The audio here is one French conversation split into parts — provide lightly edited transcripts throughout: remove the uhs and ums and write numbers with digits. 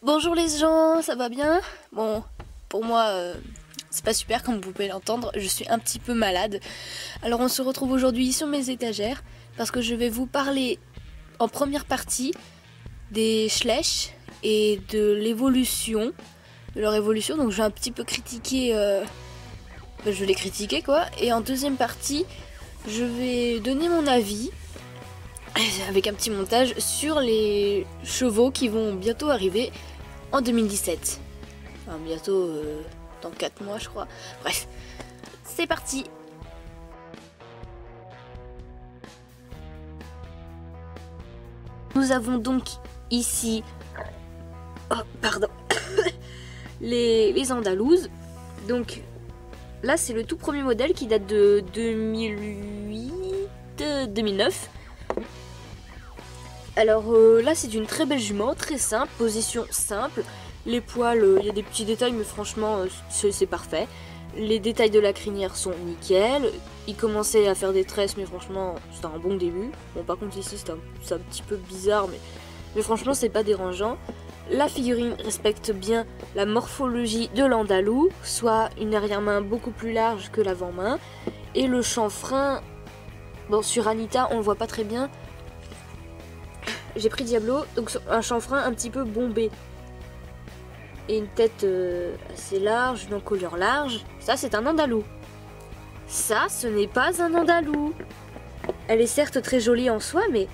Bonjour les gens, ça va bien? Bon, pour moi, c'est pas super comme vous pouvez l'entendre, je suis un petit peu malade. Alors on se retrouve aujourd'hui sur mes étagères parce que je vais vous parler en première partie des Schleich et de l'évolution, de leur évolution. Donc je vais un petit peu critiquer, je vais les critiquer quoi. Et en deuxième partie, je vais donner mon avis avec un petit montage sur les chevaux qui vont bientôt arriver en 2017. Enfin, bientôt dans 4 mois je crois. Bref, c'est parti. Nous avons donc ici les Andalouses. Donc là c'est le tout premier modèle qui date de 2008-2009. Alors là c'est une très belle jument, très simple, position simple. Les poils, il y a des petits détails mais franchement c'est parfait. Les détails de la crinière sont nickel. Il commençait à faire des tresses mais franchement c'était un bon début. Bon par contre ici c'est un petit peu bizarre mais franchement c'est pas dérangeant. La figurine respecte bien la morphologie de l'andalou, soit une arrière-main beaucoup plus large que l'avant-main. Et le chanfrein, bon sur Anita on le voit pas très bien. J'ai pris Diablo, donc un chanfrein un petit peu bombé. Et une tête assez large, une encolure large. Ça, c'est un andalou. Ça, ce n'est pas un andalou. Elle est certes très jolie en soi, mais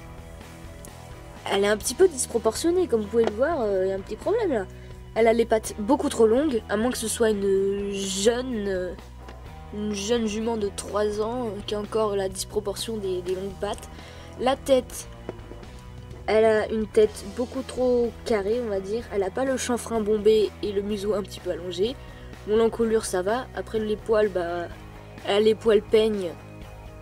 elle est un petit peu disproportionnée. Comme vous pouvez le voir, il y a un petit problème là. Elle a les pattes beaucoup trop longues, à moins que ce soit une jeune jument de 3 ans qui a encore la disproportion des longues pattes. La tête... Elle a une tête beaucoup trop carrée, on va dire. Elle n'a pas le chanfrein bombé et le museau un petit peu allongé. Bon, l'encolure, ça va. Après, les poils, bah, elle a les poils peignent.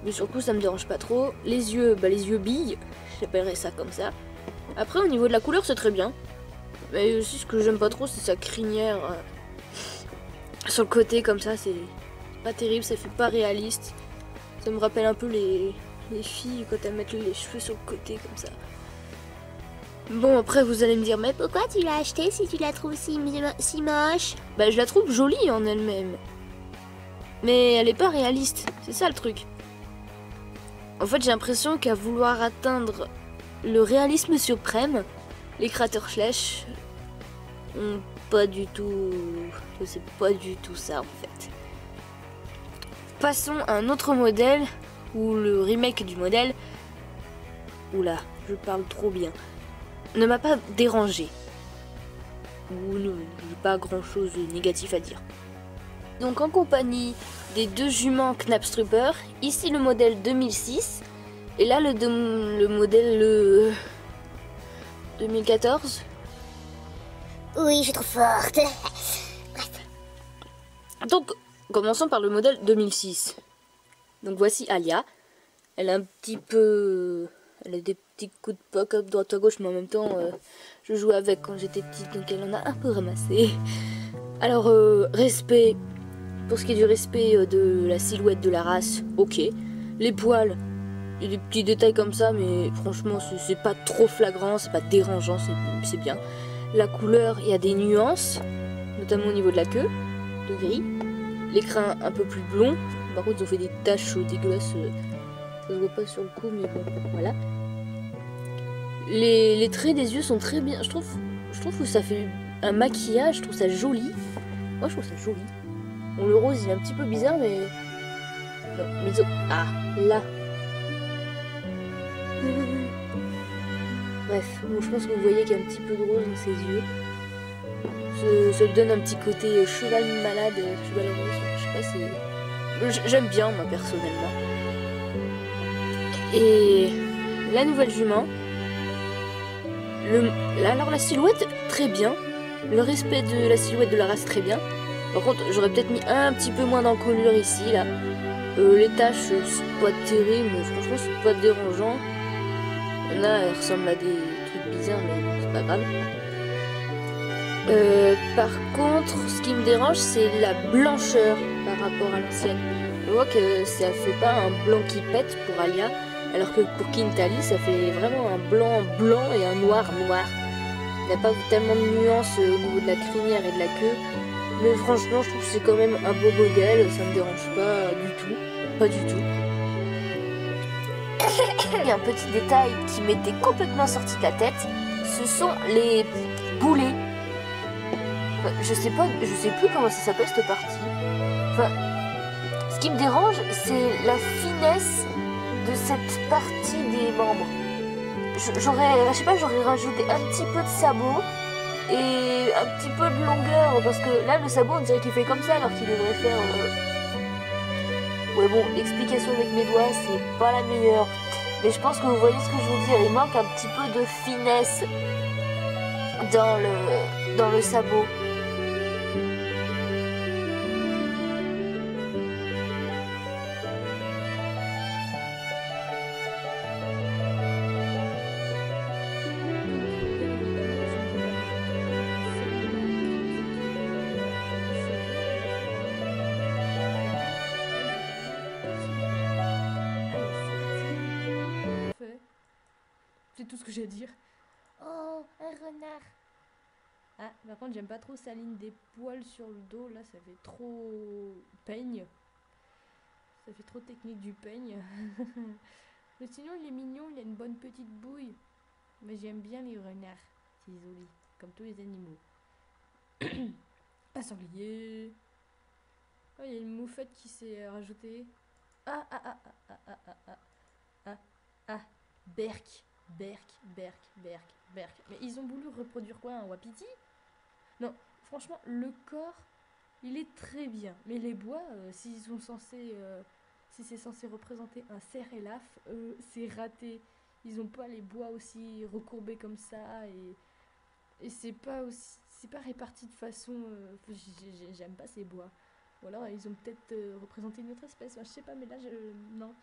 Mais surtout, ça me dérange pas trop. Les yeux, bah, les yeux billes. J'appellerais ça comme ça. Après, au niveau de la couleur, c'est très bien. Mais aussi, ce que j'aime pas trop, c'est sa crinière. Sur le côté, comme ça, c'est pas terrible. Ça fait pas réaliste. Ça me rappelle un peu les filles quand elles mettent les cheveux sur le côté, comme ça. Bon, après vous allez me dire, mais pourquoi tu l'as acheté si tu la trouves si moche? Bah je la trouve jolie en elle-même. Mais elle est pas réaliste, c'est ça le truc. En fait j'ai l'impression qu'à vouloir atteindre le réalisme suprême, les créateurs Schleich ont pas du tout... C'est pas du tout ça en fait. Passons à un autre modèle, ou le remake du modèle. Oula, je parle trop bien. Ne m'a pas dérangé. Ou ne j'ai pas grand chose de négatif à dire. Donc en compagnie des deux juments Knapstrupper, ici le modèle 2006 et là le modèle 2014. Oui, je suis trop forte. Donc commençons par le modèle 2006. Donc voici Alia. Elle a un petit peu... Elle a des petits coups de poc à droite à gauche, mais en même temps, je jouais avec quand j'étais petite, donc elle en a un peu ramassé. Alors, respect, pour ce qui est du respect de la silhouette de la race, ok. Les poils, il y a des petits détails comme ça, mais franchement, c'est pas trop flagrant, c'est pas dérangeant, c'est bien. La couleur, il y a des nuances, notamment au niveau de la queue, de gris. Les crins un peu plus blonds, par contre, ils ont fait des taches dégueulasses. Ça se voit pas sur le coup, mais bon, voilà. Les traits des yeux sont très bien. Je trouve que ça fait un maquillage, je trouve ça joli. Moi, je trouve ça joli. Bon, le rose, il est un petit peu bizarre, mais... Non, mais... Ah, là. Bref, bon, je pense que vous voyez qu'il y a un petit peu de rose dans ses yeux. Ça donne un petit côté cheval malade, cheval rose. Je sais pas, c'est... J'aime bien, moi, personnellement. Et la nouvelle jument, alors la silhouette très bien, le respect de la silhouette de la race très bien. Par contre j'aurais peut-être mis un petit peu moins d'encolure ici là. Les taches c'est pas terrible, mais franchement c'est pas dérangeant. Là elle ressemble à des trucs bizarres mais c'est pas grave. Par contre ce qui me dérange c'est la blancheur par rapport à l'ancienne. Je vois que ça fait pas un blanc qui pète pour Alia. Alors que pour Quintali, ça fait vraiment un blanc blanc et un noir noir. Il n'y a pas tellement de nuances au niveau de la crinière et de la queue. Mais franchement, je trouve que c'est quand même un beau modèle. Ça me dérange pas du tout. Pas du tout. Il y a un petit détail qui m'était complètement sorti de la tête. Ce sont les boulets. Enfin, je sais plus comment ça s'appelle cette partie. Enfin, ce qui me dérange, c'est la finesse de cette partie des membres. J'aurais rajouté un petit peu de sabot et un petit peu de longueur, parce que là, le sabot, on dirait qu'il fait comme ça, alors qu'il devrait faire... Ouais bon, l'explication avec mes doigts, c'est pas la meilleure. Mais je pense que vous voyez ce que je veux dire. Il manque un petit peu de finesse dans le sabot. C'est tout ce que j'ai à dire. Oh, un renard. Ah, par contre, j'aime pas trop sa ligne des poils sur le dos. Là, ça fait trop peigne. Ça fait trop technique du peigne. Mais sinon, il est mignon. Il a une bonne petite bouille. Mais j'aime bien les renards. C'est joli. Comme tous les animaux. Un sanglier. Oh, il y a une moufette qui s'est rajoutée. Ah, ah, ah, ah, ah, ah, ah, ah, ah, Berk. Berk. Mais ils ont voulu reproduire quoi, un wapiti? Non, franchement, le corps, il est très bien. Mais les bois, si c'est censé représenter un cerf et laf, c'est raté. Ils ont pas les bois aussi recourbés comme ça et c'est pas réparti de façon. J'aime pas ces bois. Ou alors ils ont peut-être représenté une autre espèce. Enfin, je sais pas, mais là non.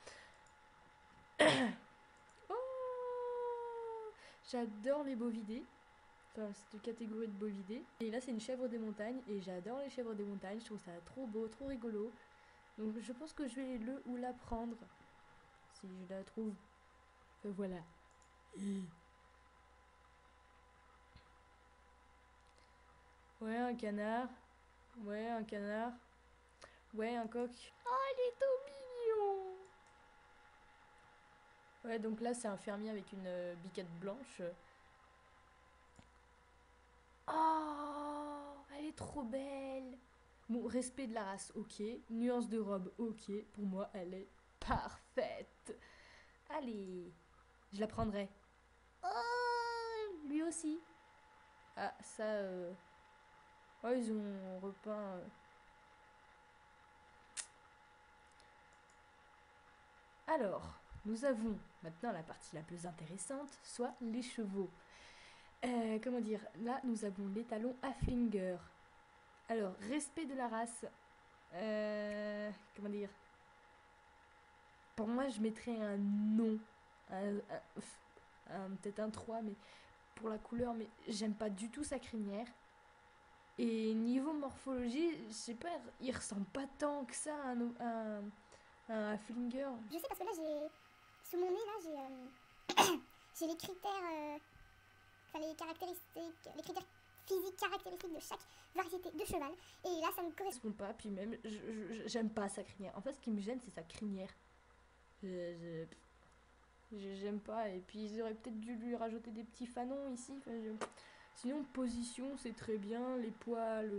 J'adore les bovidés. Enfin, cette catégorie de bovidés. Et là, c'est une chèvre des montagnes. Et j'adore les chèvres des montagnes. Je trouve ça trop beau, trop rigolo. Donc, je pense que je vais le ou la prendre. Si je la trouve. Voilà. Ouais, un canard. Ouais, un canard. Ouais, un coq. Oh, il est tout mignon. Ouais, donc là, c'est un fermier avec une biquette blanche. Oh, elle est trop belle. Bon, respect de la race, ok. Nuance de robe, ok. Pour moi, elle est parfaite. Allez, je la prendrai. Oh, lui aussi. Ah, ça, oh, ils ont repeint... Alors, nous avons maintenant la partie la plus intéressante, soit les chevaux. Comment dire, là, nous avons l'étalon Haflinger. Alors, respect de la race. Comment dire? Pour moi, je mettrais un non. Peut-être un 3, mais pour la couleur, mais j'aime pas du tout sa crinière. Et niveau morphologie, je sais pas, il ressemble pas tant que ça à un Haflinger. Je sais parce que là, sous mon nez, là, j'ai les critères, enfin les caractéristiques, les critères physiques caractéristiques de chaque variété de cheval. Et là, ça me correspond pas, puis même, j'aime pas sa crinière. En fait, ce qui me gêne, c'est sa crinière. J'aime pas. Et puis, ils auraient peut-être dû lui rajouter des petits fanons ici. Enfin, sinon, position, c'est très bien. Les poils...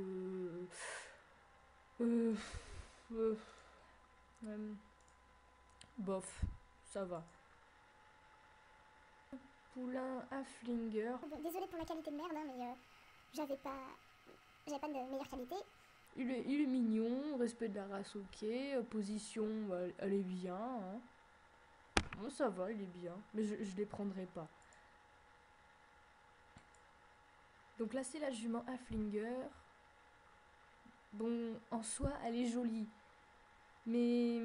bof, ça va. Poulain Haflinger. Bon, désolée pour la qualité de merde, hein, mais j'avais pas de meilleure qualité. Il est mignon, respect de la race, ok. Position, elle est bien. Hein. Bon, ça va, il est bien. Mais je les prendrai pas. Donc là, c'est la jument Haflinger. Bon, en soi, elle est jolie. Mais...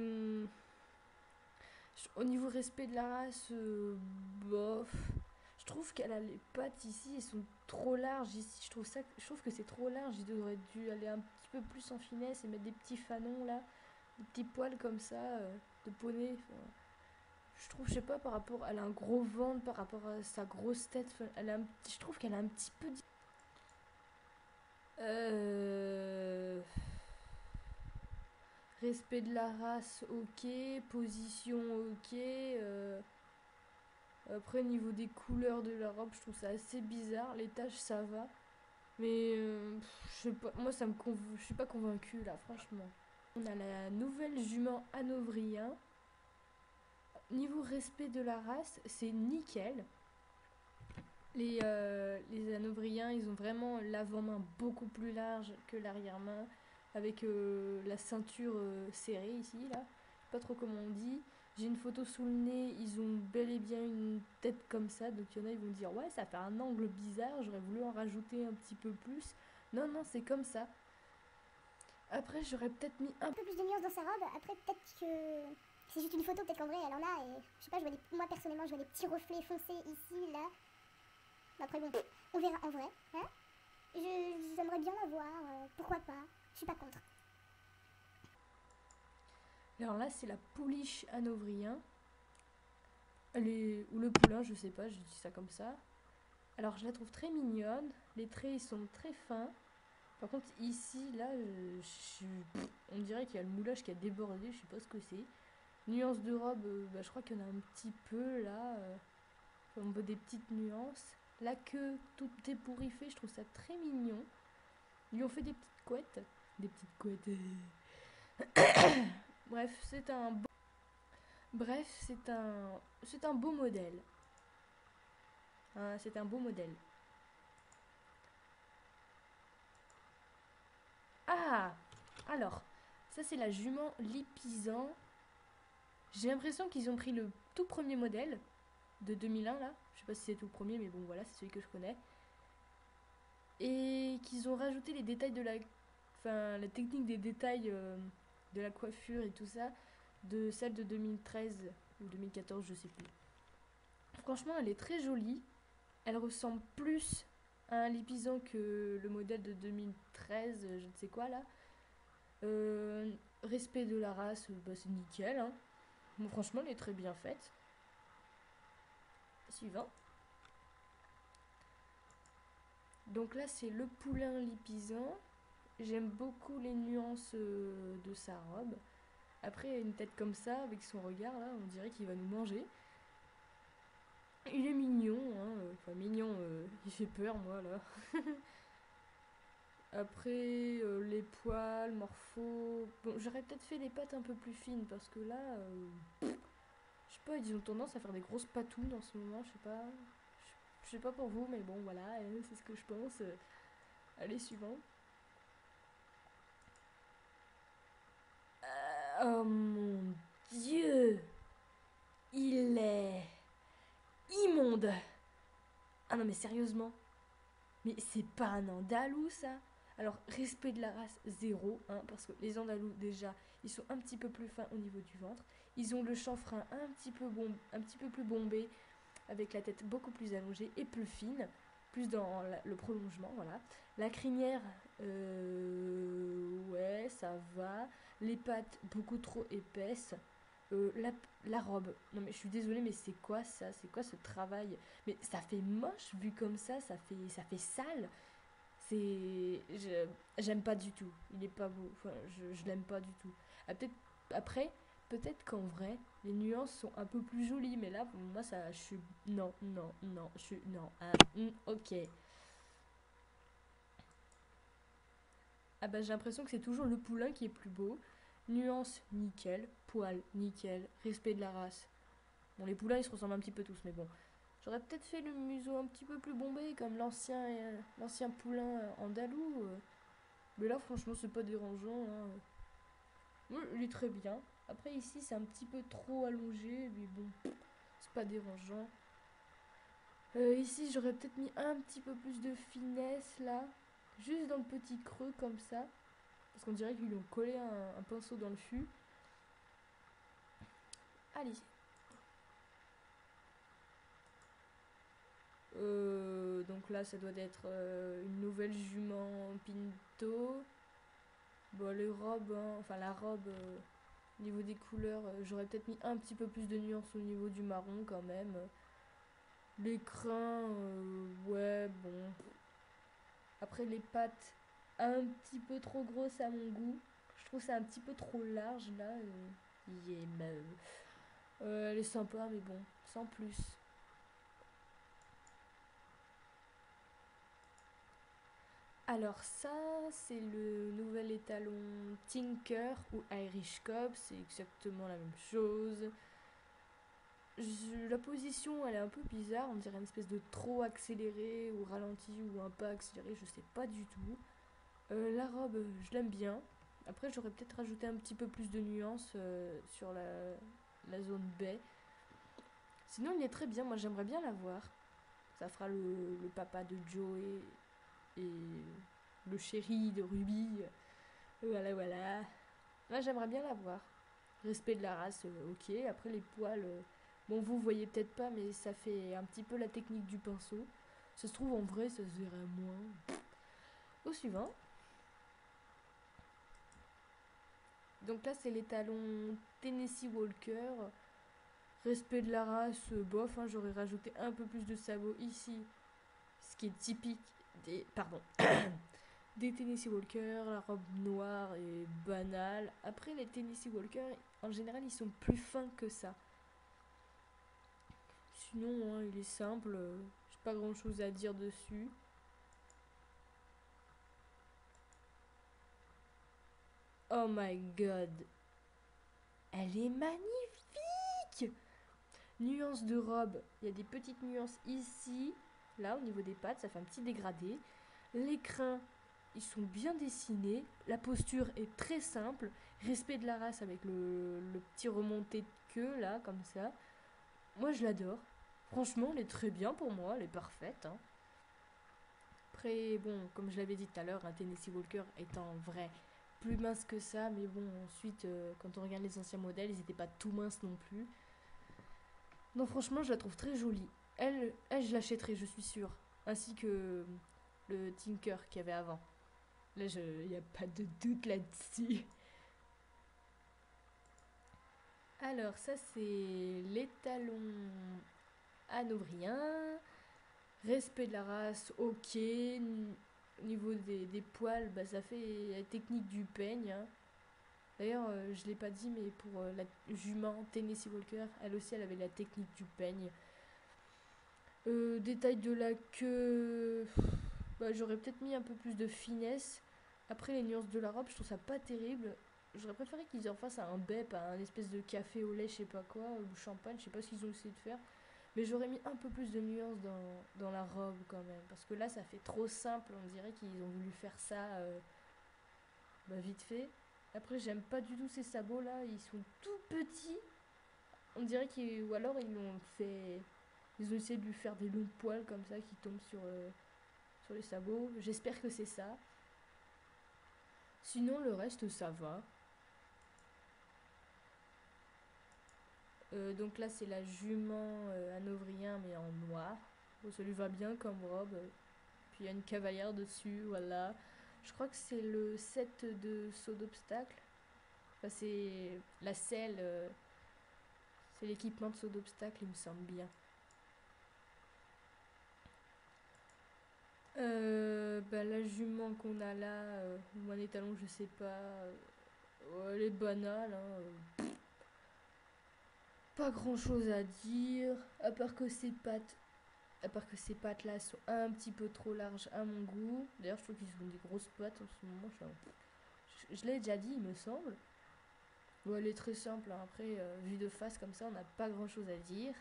au niveau respect de la race, bof. Je trouve qu'elle a les pattes ici, elles sont trop larges ici. Je trouve que c'est trop large. Ils auraient dû aller un petit peu plus en finesse et mettre des petits fanons là, des petits poils comme ça, de poney. Enfin, Je trouve, je sais pas, par rapport... Elle a un gros ventre par rapport à sa grosse tête. Enfin, je trouve qu'elle a un petit peu... Respect de la race, ok. Position, ok. Après, au niveau des couleurs de la robe, je trouve ça assez bizarre. Les taches, ça va. Mais, je sais pas, moi, je suis pas convaincue, là, franchement. On a la nouvelle jument hanovrien. Niveau respect de la race, c'est nickel. Les hanovriens, ils ont vraiment l'avant-main beaucoup plus large que l'arrière-main, avec la ceinture serrée ici, là. Je sais pas trop comment on dit. J'ai une photo sous le nez, ils ont bel et bien une tête comme ça, donc il y en a, ils vont dire ouais, ça fait un angle bizarre, j'aurais voulu en rajouter un petit peu plus. Non, non, c'est comme ça. Après, j'aurais peut-être mis Un peu plus de nuances dans sa robe. Après, peut-être que c'est juste une photo, peut-être qu'en vrai elle en a. Et je sais pas, moi personnellement, je vois des petits reflets foncés ici, là. Après, bon, on verra en vrai. Hein, j'aimerais bien la voir. Pourquoi pas? Je suis pas contre. Alors là, c'est la pouliche hanovrien. Ou le poulain, je sais pas, je dis ça comme ça. Alors je la trouve très mignonne. Les traits, ils sont très fins. Par contre, ici, là, on dirait qu'il y a le moulage qui a débordé, je sais pas ce que c'est. Nuance de robe, bah, je crois qu'il y en a un petit peu, là. On voit des petites nuances. La queue, toute ébouriffée, je trouve ça très mignon. Ils lui ont fait des petites couettes. Des petites couettes. Bref, c'est un beau modèle. Hein, c'est un beau modèle. Ah, alors, ça c'est la jument Lipizzan. J'ai l'impression qu'ils ont pris le tout premier modèle de 2001 là. Je sais pas si c'est tout le premier, mais bon voilà, c'est celui que je connais. Et qu'ils ont rajouté les détails enfin, la technique des détails de la coiffure et tout ça de celle de 2013 ou 2014, je sais plus. Franchement, elle est très jolie. Elle ressemble plus à un Lipizzan que le modèle de 2013, je ne sais quoi là. Respect de la race, bah, c'est nickel. Hein. Bon, franchement, elle est très bien faite. Suivant. Donc là, c'est le poulain Lipizzan. J'aime beaucoup les nuances de sa robe. Après, une tête comme ça, avec son regard là, on dirait qu'il va nous manger. Il est mignon, hein. Enfin mignon, il fait peur moi là. Après, les poils, morpho... Bon, j'aurais peut-être fait les pattes un peu plus fines, parce que là... je sais pas, ils ont tendance à faire des grosses patounes en ce moment, je sais pas... Je sais pas pour vous, mais bon, voilà, c'est ce que je pense. Allez, suivant. Oh mon Dieu! Il est... immonde! Ah non, mais sérieusement? Mais c'est pas un andalou, ça? Alors, respect de la race, zéro, hein, parce que les andalous, déjà, ils sont un petit peu plus fins au niveau du ventre. Ils ont le chanfrein un petit peu plus bombé, avec la tête beaucoup plus allongée et plus fine, plus dans le prolongement, voilà. La crinière, ouais, ça va. Les pattes, beaucoup trop épaisses. La robe, non mais je suis désolée, mais c'est quoi ça? C'est quoi ce travail? Mais ça fait moche vu comme ça fait sale. J'aime pas du tout. Il est pas beau. Enfin, je l'aime pas du tout. Ah, après, peut-être qu'en vrai, les nuances sont un peu plus jolies. Mais là, pour moi, ça, je suis. Non, non, non. Je suis. Non. Ah, ok. Ah bah, j'ai l'impression que c'est toujours le poulain qui est plus beau. Nuance, nickel. Poil, nickel. Respect de la race. Bon, les poulains, ils se ressemblent un petit peu tous, mais bon. J'aurais peut-être fait le museau un petit peu plus bombé, comme l'ancien poulain andalou. Mais là, franchement, c'est pas dérangeant. Hein. Oui, il est très bien. Après, ici, c'est un petit peu trop allongé, mais bon, c'est pas dérangeant. Ici, j'aurais peut-être mis un petit peu plus de finesse, là. Juste dans le petit creux, comme ça. Parce qu'on dirait qu'ils lui ont collé un pinceau dans le fût. Allez. Donc là, ça doit être une nouvelle jument Pinto. Bon, les robes, hein, enfin la robe, Au niveau des couleurs, j'aurais peut-être mis un petit peu plus de nuances au niveau du marron quand même. L'écran, ouais, bon. Après les pattes, un petit peu trop grosses à mon goût. Je trouve ça un petit peu trop large là. Elle est sympa, mais bon, sans plus. Alors ça, c'est le nouvel étalon Tinker ou Irish Cob, c'est exactement la même chose. La position, elle est un peu bizarre, on dirait une espèce de trop accéléré ou ralenti ou un peu accéléré, je sais pas du tout. La robe, je l'aime bien. Après, j'aurais peut-être rajouté un petit peu plus de nuances sur la zone baie. Sinon, il est très bien, moi j'aimerais bien la voir. Ça fera le papa de Joe et le chéri de Ruby. Voilà, voilà. Là, j'aimerais bien la voir. Respect de la race, ok. Après, les poils, bon, vous voyez peut-être pas, mais ça fait un petit peu la technique du pinceau. Ça se trouve, en vrai, ça se verrait moins. Au suivant. Donc là, c'est l'étalon Tennessee Walker. Respect de la race, bof, hein, j'aurais rajouté un peu plus de sabots ici. Ce qui est typique des... Pardon. Des Tennessee Walker, la robe noire est banale. Après, les Tennessee Walker, en général, ils sont plus fins que ça. Sinon, hein, il est simple. J'ai pas grand chose à dire dessus. Oh my god. Elle est magnifique! Nuance de robe. Il y a des petites nuances ici. Là, au niveau des pattes, ça fait un petit dégradé. Les crins, ils sont bien dessinés. La posture est très simple. Respect de la race avec le petit remonté de queue, là, comme ça. Moi, je l'adore. Franchement, elle est très bien pour moi. Elle est parfaite. Hein. Après, bon, comme je l'avais dit tout à l'heure, un Tennessee Walker est en vrai plus mince que ça. Mais bon, ensuite, quand on regarde les anciens modèles, ils n'étaient pas tout minces non plus. Non, franchement, je la trouve très jolie. Elle je l'achèterai, je suis sûre. Ainsi que le Tinker qu'il y avait avant. Là, il n'y a pas de doute là-dessus. Alors, ça, c'est l'étalon hanovrien. Respect de la race, ok. Au niveau des poils, bah, ça fait la technique du peigne. Hein. D'ailleurs, je l'ai pas dit, mais pour la jument Tennessee Walker, elle aussi, elle avait la technique du peigne. Détail de la queue, bah, j'aurais peut-être mis un peu plus de finesse. Après, les nuances de la robe, je trouve ça pas terrible. J'aurais préféré qu'ils en fassent un bep, un espèce de café au lait, je sais pas quoi, ou champagne, je sais pas ce qu'ils ont essayé de faire. Mais j'aurais mis un peu plus de nuances dans la robe quand même. Parce que là, ça fait trop simple, on dirait qu'ils ont voulu faire ça bah, vite fait. Après, j'aime pas du tout ces sabots là, ils sont tout petits. On dirait qu'ils. Ou alors ils l'ont fait. Ils ont essayé de lui faire des longs poils comme ça qui tombent sur les sabots. J'espère que c'est ça. Sinon, le reste, ça va. Donc là, c'est la jument hanovrien, mais en noir. Bon, ça lui va bien comme robe. Puis il y a une cavalière dessus, voilà. Je crois que c'est le set de saut d'obstacle. Enfin, c'est la selle. C'est l'équipement de saut d'obstacle, il me semble bien. Bah, la jument qu'on a là, ou un étalon, je sais pas. Elle est banale. Hein. Pas grand chose à dire. À part que ces pattes là sont un petit peu trop larges à mon goût. D'ailleurs, je trouve qu'ils ont des grosses pattes en ce moment. Je l'ai déjà dit, il me semble. Bon, elle est très simple. Hein. Après, vue de face comme ça, on n'a pas grand chose à dire.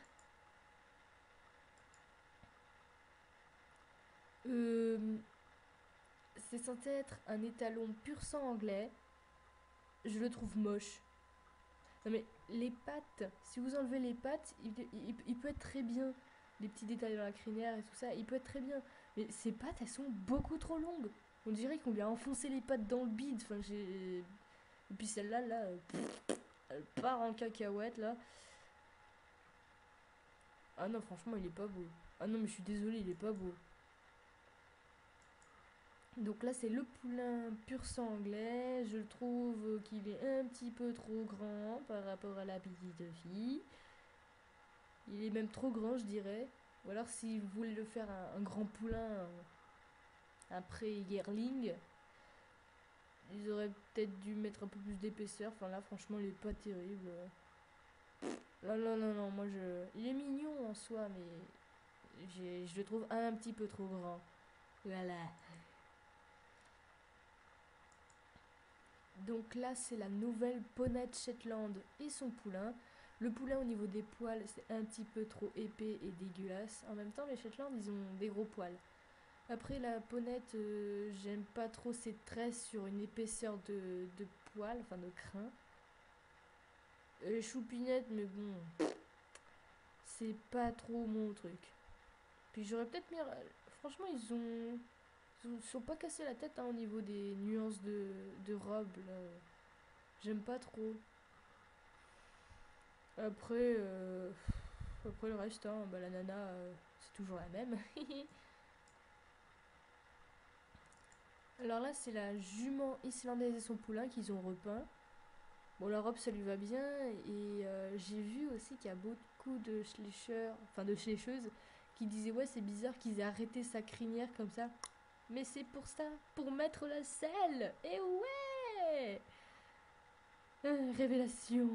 C'est censé être un étalon pur sang anglais. Je le trouve moche. Non mais les pattes, si vous enlevez les pattes, il peut être très bien. Les petits détails dans la crinière et tout ça, il peut être très bien. Mais ces pattes, elles sont beaucoup trop longues. On dirait qu'on lui a enfoncé les pattes dans le bide. Enfin, j'ai... Et puis celle-là, là, elle part en cacahuète, là. Ah non, franchement, il est pas beau. Ah non, mais je suis désolée, il est pas beau. Donc là, c'est le poulain pur sang anglais. Je trouve qu'il est un petit peu trop grand par rapport à la petite fille. Il est même trop grand, je dirais. Ou alors, si vous voulez le faire un grand poulain, un pré-yearling, ils auraient peut-être dû mettre un peu plus d'épaisseur. Enfin là, franchement, il est pas terrible. Non, non, non, non, il est mignon en soi, mais je le trouve un petit peu trop grand. Voilà. Donc là, c'est la nouvelle ponette Shetland et son poulain. Le poulain, au niveau des poils, c'est un petit peu trop épais et dégueulasse. En même temps, les Shetland, ils ont des gros poils. Après, la ponette, j'aime pas trop ses tresses sur une épaisseur de poils, enfin de crin. Choupinette, mais bon, c'est pas trop mon truc. Puis j'aurais peut-être mis... Franchement, ils sont pas cassés la tête hein, au niveau des nuances de robe. Là. J'aime pas trop. Après, après le reste, hein, bah, la nana, c'est toujours la même. Alors là, c'est la jument islandaise et son poulain qu'ils ont repeint. Bon, la robe, ça lui va bien. Et j'ai vu aussi qu'il y a beaucoup de schleicheurs, enfin de schleicheuses, qui disaient ouais, c'est bizarre qu'ils aient arrêté sa crinière comme ça. Mais c'est pour ça, pour mettre la selle. Et ouais révélation.